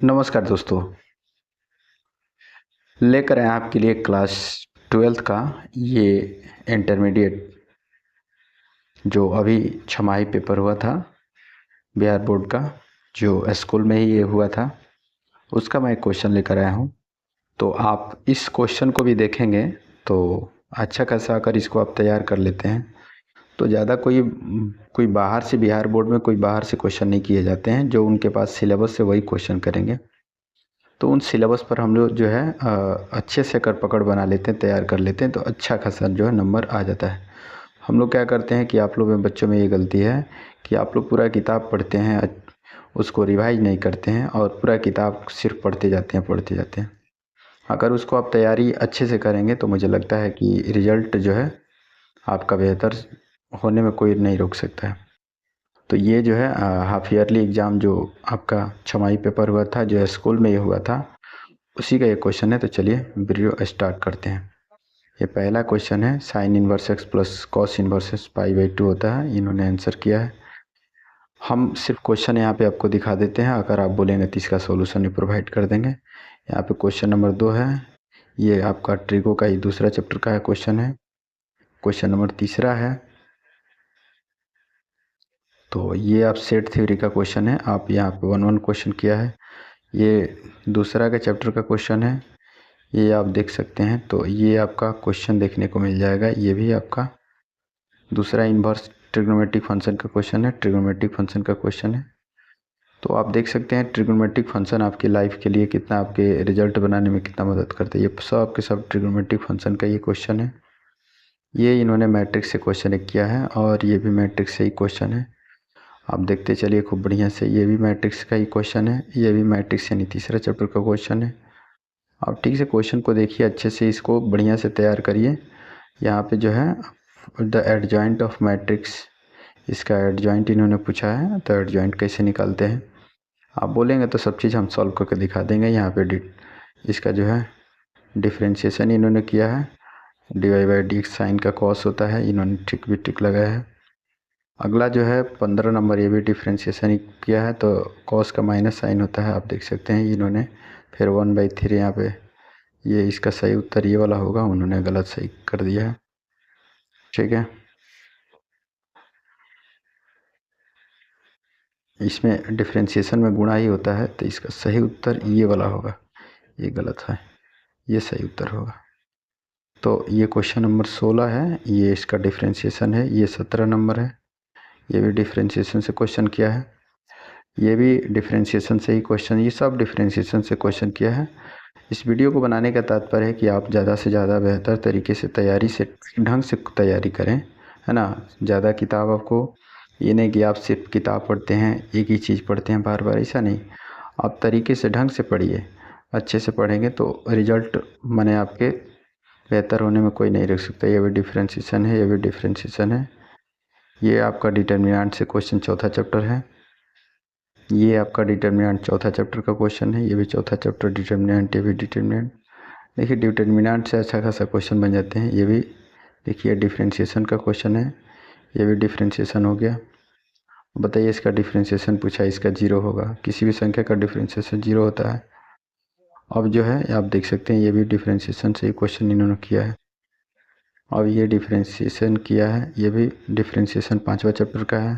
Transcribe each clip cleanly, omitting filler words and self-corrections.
नमस्कार दोस्तों, लेकर आए आपके लिए क्लास 12th का ये इंटरमीडिएट जो अभी छमाही पेपर हुआ था बिहार बोर्ड का, जो स्कूल में ही ये हुआ था, उसका मैं एक क्वेश्चन लेकर आया हूँ। तो आप इस क्वेश्चन को भी देखेंगे तो अच्छा खासा अगर इसको आप तैयार कर लेते हैं तो ज़्यादा कोई बाहर से बिहार बोर्ड में कोई बाहर से क्वेश्चन नहीं किए जाते हैं। जो उनके पास सिलेबस है वही क्वेश्चन करेंगे। तो उन सिलेबस पर हम लोग जो है अच्छे से कर पकड़ बना लेते हैं, तैयार कर लेते हैं, तो अच्छा खासा जो है नंबर आ जाता है। हम लोग क्या करते हैं कि आप लोग में बच्चों में ये गलती है कि आप लोग पूरा किताब पढ़ते हैं, उसको रिवाइज नहीं करते हैं और पूरा किताब सिर्फ पढ़ते जाते हैं। अगर उसको आप तैयारी अच्छे से करेंगे तो मुझे लगता है कि रिजल्ट जो है आपका बेहतर होने में कोई नहीं रोक सकता है। तो ये जो है हाफ ईयरली एग्ज़ाम जो आपका छमाही पेपर हुआ था, जो स्कूल में ये हुआ था, उसी का एक क्वेश्चन है। तो चलिए वीडियो स्टार्ट करते हैं। ये पहला क्वेश्चन है, sine inverse x plus cos inverse पाई/2 होता है। इन्होंने आंसर किया है। हम सिर्फ क्वेश्चन यहाँ पे आपको दिखा देते हैं, अगर आप बोलेंगे तो इसका सॉल्यूशन भी प्रोवाइड कर देंगे। यहाँ पे क्वेश्चन नंबर 2 है, ये आपका ट्रिगो का ही दूसरा चैप्टर का है क्वेश्चन है। क्वेश्चन नंबर तीसरा है, तो ये आप सेट थ्योरी का क्वेश्चन है। आप यहाँ पे 1-1 क्वेश्चन किया है। ये दूसरा का चैप्टर का क्वेश्चन है, ये आप देख सकते हैं। तो ये आपका क्वेश्चन देखने को मिल जाएगा। ये भी आपका दूसरा इन्वर्स ट्रिग्नोमेट्रिक फंक्शन का क्वेश्चन है, ट्रिग्नोमेट्रिक फंक्शन का क्वेश्चन है। तो आप देख सकते हैं ट्रिग्नोमेट्रिक फंक्शन आपकी लाइफ के लिए कितना, आपके रिजल्ट बनाने में कितना मदद करते हैं। ये सब के सब ट्रिग्नोमेट्रिक फंक्शन का ये क्वेश्चन है। ये इन्होंने मैट्रिक्स से क्वेश्चन एक किया है और ये भी मैट्रिक्स से ही क्वेश्चन है। आप देखते चलिए खूब बढ़िया से। ये भी मैट्रिक्स का ही क्वेश्चन है, ये भी मैट्रिक्स यानी तीसरा चैप्टर का क्वेश्चन है। आप ठीक से क्वेश्चन को देखिए, अच्छे से इसको बढ़िया से तैयार करिए। यहाँ पे जो है द एडजॉइंट ऑफ मैट्रिक्स, इसका एडजॉइंट इन्होंने पूछा है, तो एडजॉइंट कैसे निकालते हैं आप बोलेंगे तो सब चीज़ हम सॉल्व करके दिखा देंगे। यहाँ पे इसका जो है डिफ्रेंशिएशन इन्होंने किया है। dy/dx साइन का कॉस होता है, इन्होंने ट्रिक भी टिक लगाया है। अगला जो है 15 नंबर, ये भी डिफ्रेंशिएशन ही किया है, तो कॉस का माइनस साइन होता है, आप देख सकते हैं इन्होंने। फिर 1/3 यहाँ पे, ये इसका सही उत्तर ये वाला होगा, उन्होंने गलत सही कर दिया है। ठीक है, इसमें डिफ्रेंशिएशन में गुणा ही होता है, तो इसका सही उत्तर ये वाला होगा, ये गलत है, ये सही उत्तर होगा। तो ये क्वेश्चन नंबर 16 है, ये इसका डिफ्रेंशिएशन है। ये 17 नंबर है, ये भी डिफ्रेंशिएशन से क्वेश्चन किया है। ये भी डिफ्रेंशिएशन से ही क्वेश्चन, ये सब डिफ्रेंशिएशन से क्वेश्चन किया है। इस वीडियो को बनाने का तात्पर्य है कि आप ज़्यादा से ज़्यादा बेहतर तरीके से तैयारी से ढंग से तैयारी करें, है ना। ज़्यादा किताब आपको, ये नहीं कि आप सिर्फ किताब पढ़ते हैं, एक ही चीज़ पढ़ते हैं बार बार, ऐसा नहीं। आप तरीके से ढंग से पढ़िए, अच्छे से पढ़ेंगे तो रिजल्ट माने आपके बेहतर होने में कोई नहीं रख सकता। ये भी डिफ्रेंशिएशन है, ये भी डिफ्रेंशिएशन है। ये आपका डिटर्मिनेंट से क्वेश्चन चौथा चैप्टर है। ये आपका डिटर्मिनेंट चौथा चैप्टर का क्वेश्चन है। ये भी चौथा चैप्टर डिटर्मिनेंट, ये भी डिटर्मिनेंट। देखिए डिटर्मिनेंट से अच्छा खासा क्वेश्चन बन जाते हैं। ये भी देखिए डिफ्रेंशिएशन का क्वेश्चन है, ये भी डिफ्रेंशिएशन हो गया। बताइए इसका डिफ्रेंशिएशन पूछा, इसका 0 होगा, किसी भी संख्या का डिफ्रेंशिएशन 0 होता है। अब जो है आप देख सकते हैं, ये भी डिफ्रेंशिएशन से ही क्वेश्चन इन्होंने किया है। अब ये डिफ्रेंशिएशन किया है, ये भी डिफ्रेंशिएशन 5वां चैप्टर का है,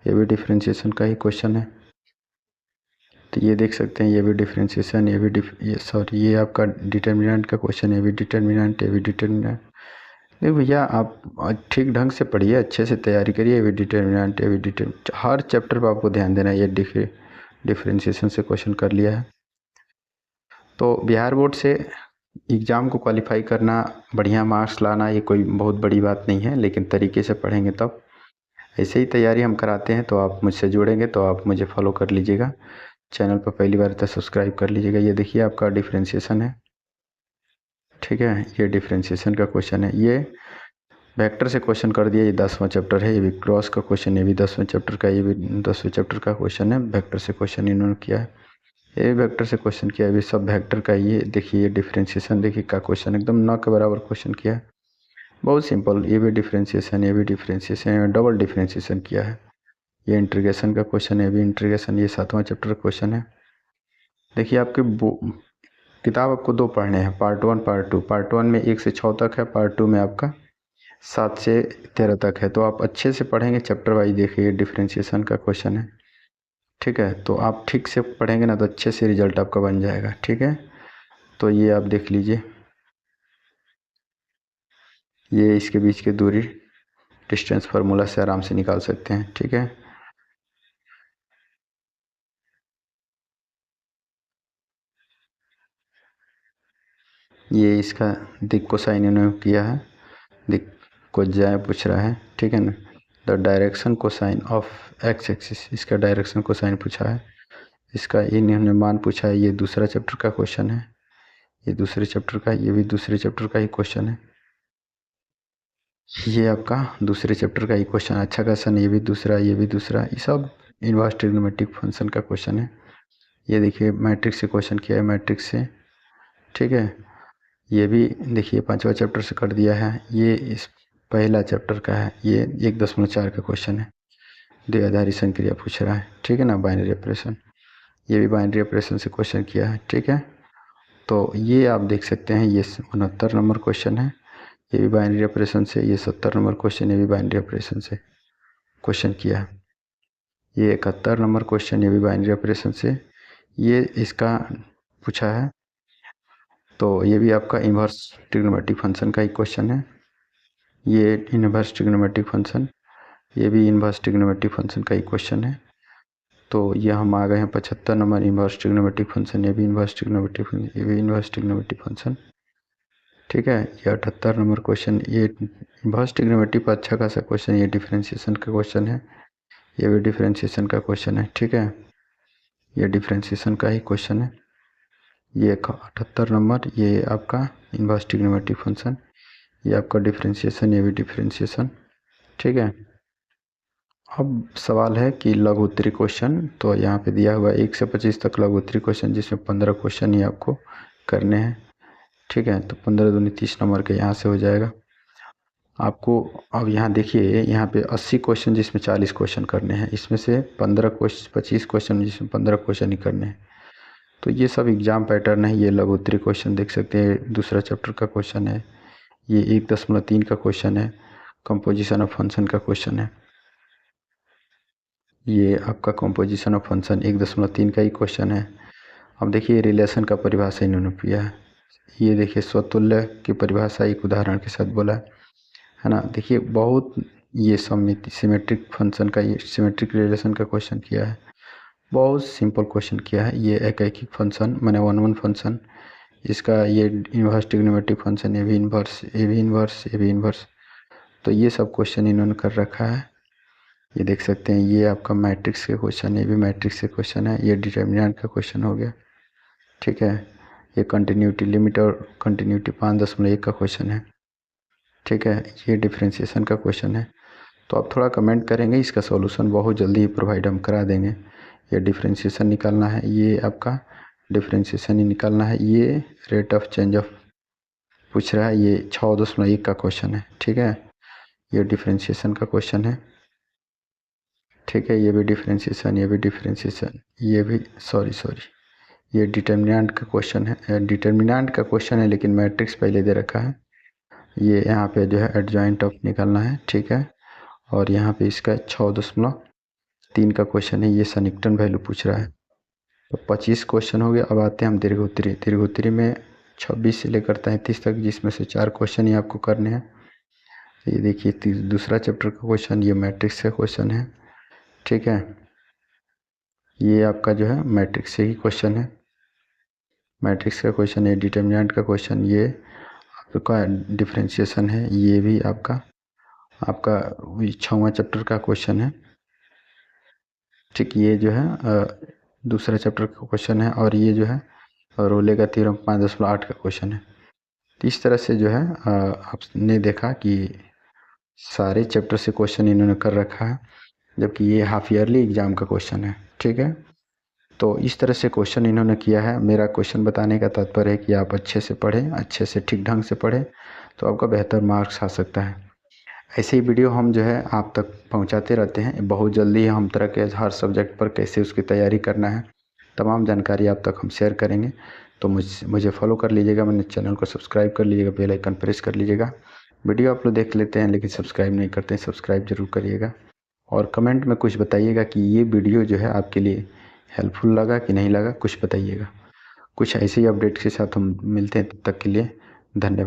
ये भी डिफ्रेंशिएशन का ही क्वेश्चन है। तो ये देख सकते हैं, ये भी डिफ्रेंशिएशन, ये आपका डिटर्मिनेंट का क्वेश्चन, ये भी डिटर्मिनेंट, ये भी डिटर्मिनेंट। देखो भैया, आप ठीक ढंग से पढ़िए, अच्छे से तैयारी करिए। ये भी डिटर्मिनेंट, ये भी डिटर्मिनेंट, हर चैप्टर पर आपको ध्यान देना है। ये डिफ्रेंशिएशन से क्वेश्चन कर लिया है। तो बिहार बोर्ड से एग्ज़ाम को क्वालिफाई करना, बढ़िया मार्क्स लाना, ये कोई बहुत बड़ी बात नहीं है, लेकिन तरीके से पढ़ेंगे तब। ऐसे ही तैयारी हम कराते हैं, तो आप मुझसे जुड़ेंगे तो आप मुझे फॉलो कर लीजिएगा। चैनल पर पहली बार तो सब्सक्राइब कर लीजिएगा। ये देखिए आपका डिफ्रेंशिएशन है, ठीक है। ये डिफ्रेंशिएशन का क्वेश्चन है, ये वेक्टर से क्वेश्चन कर दिया। ये 10वां चैप्टर है। ये भी क्रॉस का क्वेश्चन, ये भी 10वें चैप्टर का, ये भी 10वें चैप्टर का क्वेश्चन है। वेक्टर से क्वेश्चन इन्होंने किया है, ये भी वेक्टर से क्वेश्चन किया है, ये सब वेक्टर का। ये देखिए, ये डिफ्रेंशिएशन देखिए का क्वेश्चन एकदम न के बराबर क्वेश्चन किया है, बहुत सिंपल। ये भी डिफ्रेंशिएशन, ये भी डिफ्रेंशिएशन, डबल डिफ्रेंशिएशन किया है। ये इंटीग्रेशन का क्वेश्चन है, ये भी इंटीग्रेशन, ये 7वां चैप्टर का क्वेश्चन है। देखिए आपके किताब आपको 2 पढ़ने हैं, पार्ट 1 पार्ट 2। पार्ट 1 में 1 से 6 तक है, पार्ट 2 में आपका 7 से 13 तक है। तो आप अच्छे से पढ़ेंगे चैप्टर वाइज। देखिए डिफरेंशिएशन का क्वेश्चन है, ठीक है। तो आप ठीक से पढ़ेंगे ना तो अच्छे से रिजल्ट आपका बन जाएगा, ठीक है। तो ये आप देख लीजिए, ये इसके बीच की दूरी डिस्टेंस फार्मूला से आराम से निकाल सकते हैं, ठीक है। ये इसका दिक् कोसाइन इन्होंने किया है, दिक् को जाए पूछ रहा है, ठीक है ना। The direction cosine of x axis, इसका डायरेक्शन कोसाइन पूछा है। इसका इन्होंने मान पूछा है। ये दूसरा चैप्टर का क्वेश्चन है, ये दूसरे चैप्टर का, ये भी दूसरे चैप्टर का ही क्वेश्चन है। ये आपका दूसरे चैप्टर का ही क्वेश्चन, अच्छा क्वेश्चन। ये भी दूसरा, ये भी दूसरा, ये सब इनवर्स ट्रिग्नोमेट्रिक फंक्शन का क्वेश्चन है। ये देखिए मैट्रिक्स से क्वेश्चन किया है, मैट्रिक्स से, ठीक है। ये भी देखिए 5वां चैप्टर से कर दिया है। ये इस पहला चैप्टर का है, ये 1.4 का क्वेश्चन है। द्विआधारी संक्रिया पूछ रहा है, ठीक है ना, बाइनरी ऑपरेशन। ये भी बाइनरी ऑपरेशन से क्वेश्चन किया है, ठीक है। तो ये आप देख सकते हैं, ये 69 नंबर क्वेश्चन है। ये भी बाइनरी ऑपरेशन से, ये 70 नंबर क्वेश्चन, ये भी बाइनरी ऑपरेशन से क्वेश्चन किया है। ये 71 नंबर क्वेश्चन, ये भी बाइनरी ऑपरेशन से, ये इसका पूछा है। तो ये भी आपका इन्वर्स ट्रिग्नोमेट्रिक फंक्शन का ही क्वेश्चन है। ये इन्वर्स ट्रिग्नोमेट्रिक फंक्शन, ये भी इन्वर्स ट्रिग्नोमेट्रिक फंक्शन का ही क्वेश्चन है। तो ये हम आ गए हैं 75 नंबर, इन्वर्स ट्रिग्नोमेट्रिक फंक्शन, ये भी इन्वर्स ट्रिग्नोमेट्रिक फंक्शन, ये भी इन्वर्स ट्रिग्नोमेट्रिक फंक्शन, ठीक है। ये 78 नंबर क्वेश्चन, ये इन्वर्स ट्रिग्नोमेट्रिक पर अच्छा खासा क्वेश्चन, ये डिफरेंशिएशन का क्वेश्चन है। ये भी डिफरेंशिएशन का क्वेश्चन है, ठीक है। ये डिफरेंशिएशन का ही क्वेश्चन है। ये 78 नंबर, ये आपका इन्वर्स ट्रिग्नोमेट्रिक फंक्शन, ये आपका डिफरेंशिएशन, ये भी डिफरेंशिएशन, ठीक है। अब सवाल है कि लघुत्तरी क्वेश्चन, तो यहाँ पे दिया हुआ 1 से 25 तक लघुत्तरी क्वेश्चन, जिसमें 15 क्वेश्चन ही आपको करने हैं, ठीक है। तो 15 दूनी 30 नंबर के यहाँ से हो जाएगा आपको। अब यहाँ देखिए, यहाँ पे 80 क्वेश्चन जिसमें 40 क्वेश्चन करने हैं, इसमें से 25 क्वेश्चन जिसमें 15 क्वेश्चन ही करने हैं। तो ये सब एग्जाम पैटर्न है। ये लघुत्तरी क्वेश्चन देख सकते हैं, दूसरा चैप्टर का क्वेश्चन है। ये 1.3 का क्वेश्चन है, कंपोजिशन ऑफ फंक्शन का क्वेश्चन है। ये आपका कंपोजिशन ऑफ फंक्शन 1.3 का ही क्वेश्चन है। अब देखिए रिलेशन का परिभाषा इन्होंने किया है। ये देखिए स्वतुल्य की परिभाषा एक उदाहरण के साथ बोला है ना। देखिए बहुत ये सममिति सिमेट्रिक फंक्शन का, ये सिमेट्रिक रिलेशन का क्वेश्चन किया है। बहुत सिंपल क्वेश्चन किया है। ये एकैकिक फंक्शन माने 1 फंक्शन, इसका ये इन्वर्स ट्रिग्नोमेट्रिक फंक्शन, ये भी इन्वर्स, ये भी इन्वर्स, ये भी इन्वर्स। तो ये सब क्वेश्चन इन्होंने कर रखा है। ये देख सकते हैं, ये आपका मैट्रिक्स के क्वेश्चन, ये भी मैट्रिक्स के क्वेश्चन है। ये डिटर्मिनेंट का क्वेश्चन हो गया, ठीक है। ये कंटिन्यूटी लिमिट और कंटिन्यूटी 5.1 का क्वेश्चन है, ठीक है। ये डिफरेंशिएशन का क्वेश्चन है। तो आप थोड़ा कमेंट करेंगे, इसका सॉल्यूशन बहुत जल्दी ही प्रोवाइड हम करा देंगे। ये डिफरेंशिएशन निकालना है, ये आपका डिफरेंशिएशन ही निकालना है। ये रेट ऑफ चेंज ऑफ पूछ रहा है, ये 6.1 का क्वेश्चन है, ठीक है। ये डिफरेंशिएशन का क्वेश्चन है, ठीक है। ये भी डिफरेंशिएशन, ये भी डिफरेंशिएशन, ये भी सॉरी ये डिटर्मिनेंट का क्वेश्चन है। डिटर्मिनेंट का क्वेश्चन है लेकिन मैट्रिक्स पहले दे रखा है। ये यहाँ पे जो है एडजॉइंट ऑफ निकालना है, ठीक है। और यहाँ पे इसका 6.3 का क्वेश्चन है। ये सन्निकटन वैल्यू पूछ रहा है। तो 25 क्वेश्चन हो गया। अब आते हैं हम दीर्घोत्तरी। दीर्घोत्तरी में 26 से लेकर 33 तक, जिसमें से 4 क्वेश्चन ही आपको करने हैं। ये देखिए दूसरा चैप्टर का क्वेश्चन, ये मैट्रिक्स का क्वेश्चन है, ठीक है। ये आपका जो है मैट्रिक्स से ही क्वेश्चन है, मैट्रिक्स का क्वेश्चन है। डिटर्मिनेंट का क्वेश्चन, ये आपका डिफरेंशिएशन है। ये भी आपका 6वां चैप्टर का क्वेश्चन है, ठीक। ये जो है दूसरा चैप्टर का क्वेश्चन है। और ये जो है रोले का थ्योरम 5.8 का क्वेश्चन है। तो इस तरह से जो है आपने देखा कि सारे चैप्टर से क्वेश्चन इन्होंने कर रखा है, जबकि ये हाफ ईयरली एग्जाम का क्वेश्चन है, ठीक है। तो इस तरह से क्वेश्चन इन्होंने किया है। मेरा क्वेश्चन बताने का तात्पर्य है कि आप अच्छे से पढ़ें, अच्छे से ठीक ढंग से पढ़ें, तो आपका बेहतर मार्क्स आ सकता है। ऐसे ही वीडियो हम जो है आप तक पहुंचाते रहते हैं। बहुत जल्दी हम तरह के हर सब्जेक्ट पर कैसे उसकी तैयारी करना है तमाम जानकारी आप तक हम शेयर करेंगे। तो मुझे फॉलो कर लीजिएगा, मेरे चैनल को सब्सक्राइब कर लीजिएगा, बेल आइकन प्रेस कर लीजिएगा। वीडियो आप लोग देख लेते हैं लेकिन सब्सक्राइब नहीं करते हैं, सब्सक्राइब जरूर करिएगा। और कमेंट में कुछ बताइएगा कि ये वीडियो जो है आपके लिए हेल्पफुल लगा कि नहीं लगा, कुछ बताइएगा। कुछ ऐसे ही अपडेट के साथ हम मिलते हैं, तब तक के लिए धन्यवाद।